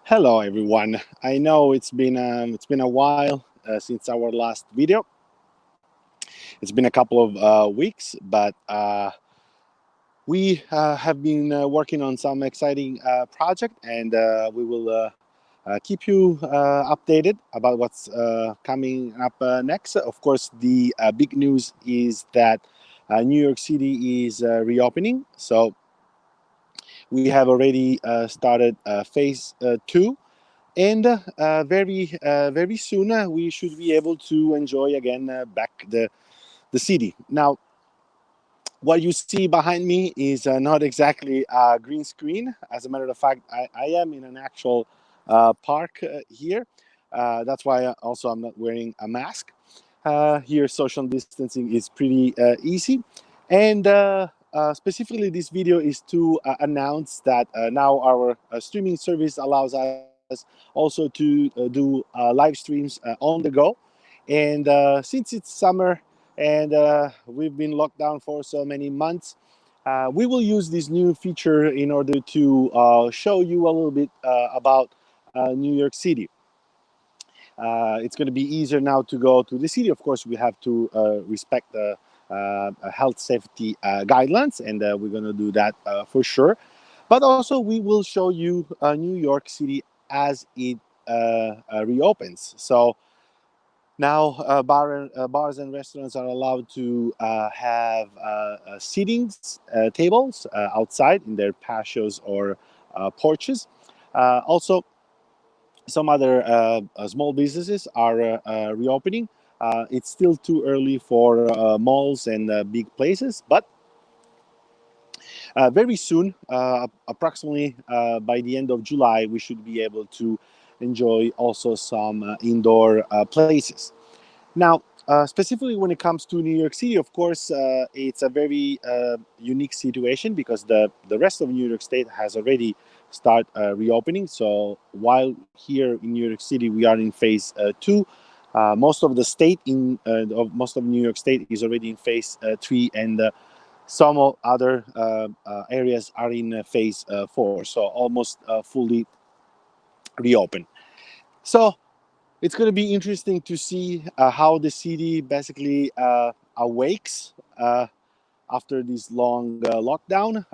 Hello, everyone. I know it's been a while since our last video. It's been a couple of weeks, but we have been working on some exciting project, and we will keep you updated about what's coming up next. Of course, the big news is that New York City is reopening, so we have already started phase two. And very soon we should be able to enjoy again back the city. Now, what you see behind me is not exactly a green screen. As a matter of fact, I am in an actual park here. That's why also I'm not wearing a mask. Here, social distancing is pretty easy. And specifically, this video is to announce that now our streaming service allows us also to do live streams on the go. And since it's summer and we've been locked down for so many months, we will use this new feature in order to show you a little bit about New York City. It's going to be easier now to go to the city. Of course, we have to respect the health safety guidelines, and we're going to do that for sure. But also, we will show you New York City as it reopens. So now, bars and restaurants are allowed to have seatings tables outside in their patios or porches. Also, some other small businesses are reopening. It's still too early for malls and big places, but very soon, approximately by the end of July, we should be able to enjoy also some indoor places. Now, specifically when it comes to New York City, of course, it's a very unique situation because the rest of New York State has already started reopening. So while here in New York City we are in phase two, most of New York State is already in phase three, and some other areas are in phase four. So almost fully reopened. So it's going to be interesting to see how the city basically awakes after this long lockdown.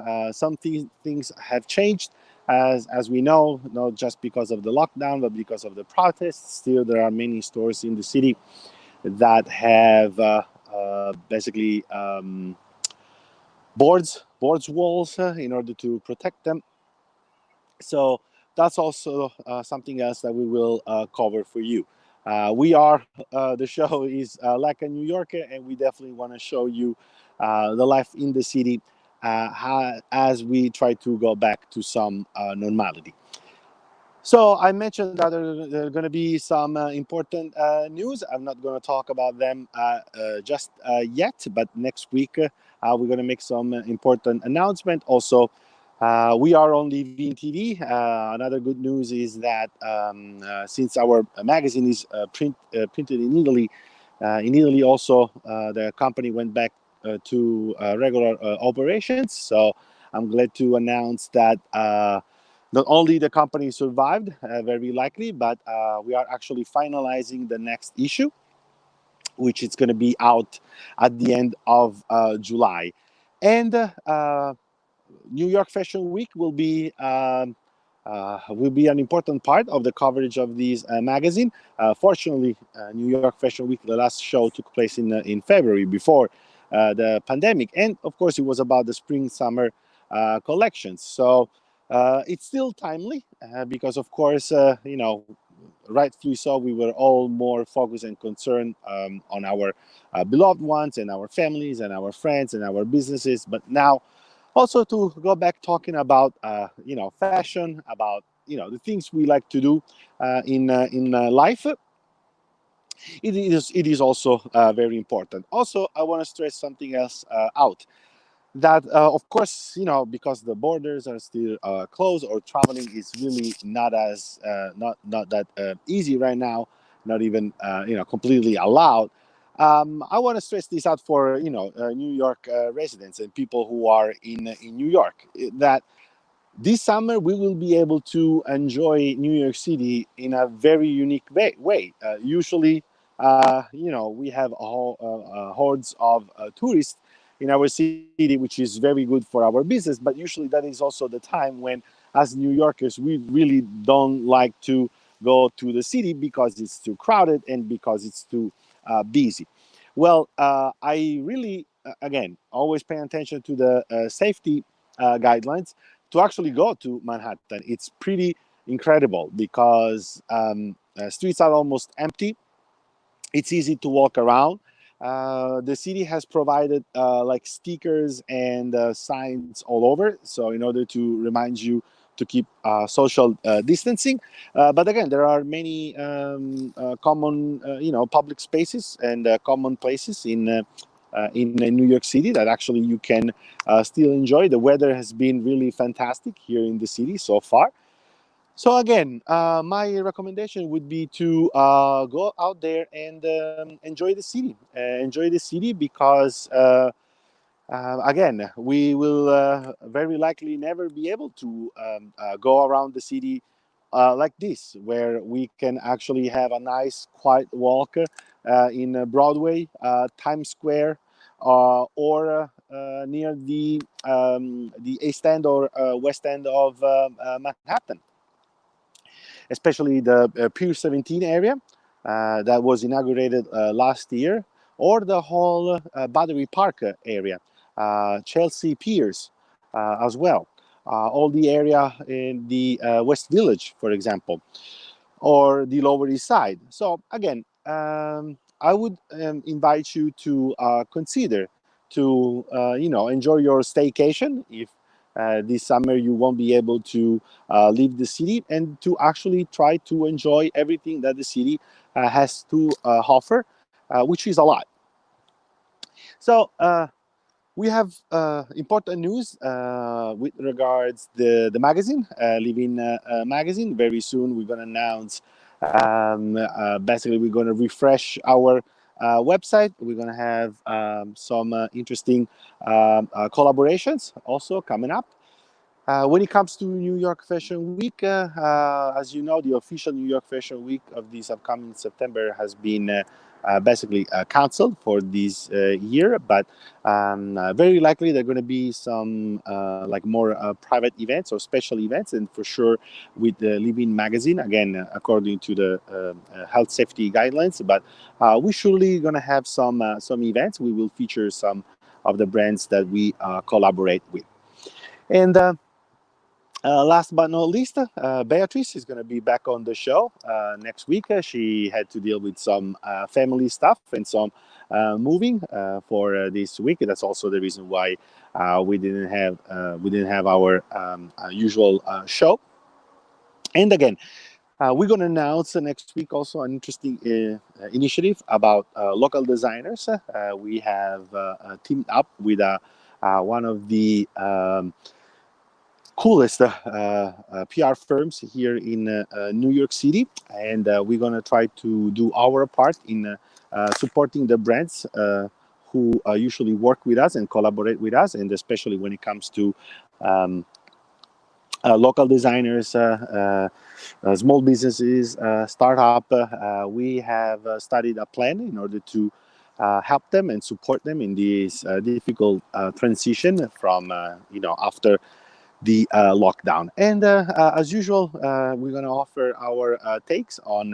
Things have changed, as we know, not just because of the lockdown, but because of the protests. Still, there are many stores in the city that have basically boards walls in order to protect them. So that's also something else that we will cover for you. The show is like a New Yorker, and we definitely want to show you the life in the city as we try to go back to some normality. So I mentioned that there are going to be some important news. I'm not going to talk about them just yet, but next week we're going to make some important announcement. Also, we are on Living TV. Another good news is that since our magazine is printed in Italy also the company went back to regular operations. So I'm glad to announce that. Not only the company survived, very likely, but we are actually finalizing the next issue, which is going to be out at the end of July. And New York Fashion Week will be an important part of the coverage of this magazine. Fortunately, New York Fashion Week, the last show took place in February before the pandemic, and of course, it was about the spring-summer collections. So it's still timely because, of course, rightfully so, we were all more focused and concerned on our beloved ones and our families and our friends and our businesses. But now, also to go back talking about fashion, about the things we like to do in life, it is also very important. Also, I want to stress something else out that of course, because the borders are still closed, or traveling is really not as not that easy right now, not even completely allowed. I want to stress this out for New York residents and people who are in New York, that This summer we will be able to enjoy New York City in a very unique way. Usually, we have hordes of tourists in our city, which is very good for our business. But usually, that is also the time when, as New Yorkers, we really don't like to go to the city because it's too crowded and because it's too busy. Well, I really, again, always pay attention to the safety guidelines to actually go to Manhattan. It's pretty incredible because streets are almost empty. It's easy to walk around. The city has provided like stickers and signs all over, so in order to remind you to keep social distancing. But again, there are many common, public spaces and common places in New York City that actually you can still enjoy. The weather has been really fantastic here in the city so far. So again, my recommendation would be to go out there and enjoy the city. Enjoy the city because again, we will very likely never be able to go around the city like this, where we can actually have a nice, quiet walk in Broadway, Times Square, or near the East End or West End of Manhattan, especially the Pier 17 area that was inaugurated last year, or the whole Battery Park area, Chelsea Piers as well, all the area in the West Village, for example, or the Lower East Side. So again, I would invite you to consider to enjoy your staycation if this summer you won't be able to leave the city, and to actually try to enjoy everything that the city has to offer, which is a lot. So we have important news with regards the magazine, Living magazine. Very soon we're going to announce. Basically, we're going to refresh our website. We're going to have some interesting collaborations also coming up. When it comes to New York Fashion Week, as you know, the official New York Fashion Week of this upcoming September has been basically canceled for this year, but very likely there are going to be some like more private events or special events, and for sure with the Living magazine, again, according to the health safety guidelines. But we surely going to have some events. We will feature some of the brands that we collaborate with. And last but not least, Beatrice is going to be back on the show next week. She had to deal with some family stuff and some moving for this week. That's also the reason why we didn't have our usual show. And again, we're going to announce next week also an interesting initiative about local designers. We have teamed up with one of the coolest PR firms here in New York City, and we're gonna try to do our part in supporting the brands who usually work with us and collaborate with us, and especially when it comes to local designers, small businesses, startup. We have studied a plan in order to help them and support them in this difficult transition from after the lockdown. And as usual, we're going to offer our takes on,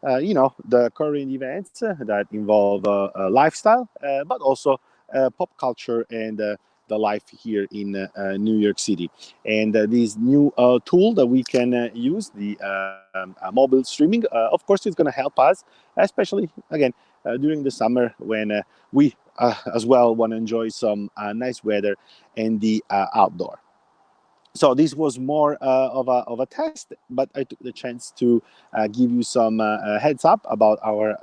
the current events that involve lifestyle, but also pop culture and the life here in New York City. And this new tool that we can use, the mobile streaming, of course, is going to help us, especially, again, during the summer when we as well want to enjoy some nice weather and the outdoor. So this was more of a test, but I took the chance to give you some heads up about our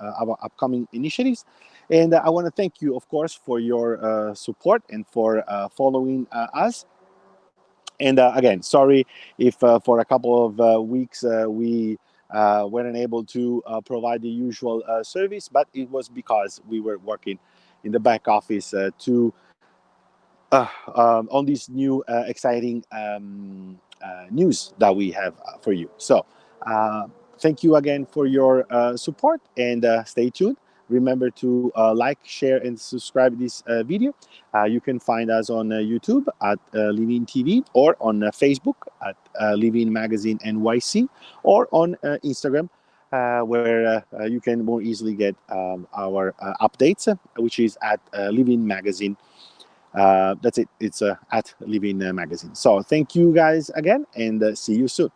upcoming initiatives. And I want to thank you, of course, for your support and for following us. And again, sorry if for a couple of weeks we weren't able to provide the usual service, but it was because we were working in the back office to on this new exciting news that we have for you. So thank you again for your support, and stay tuned. Remember to like, share, and subscribe this video. You can find us on YouTube at Living TV, or on Facebook at Living Magazine NYC, or on Instagram, where you can more easily get our updates, which is at Living Magazine. That's it. It's at Living Magazine. So thank you guys again, and see you soon.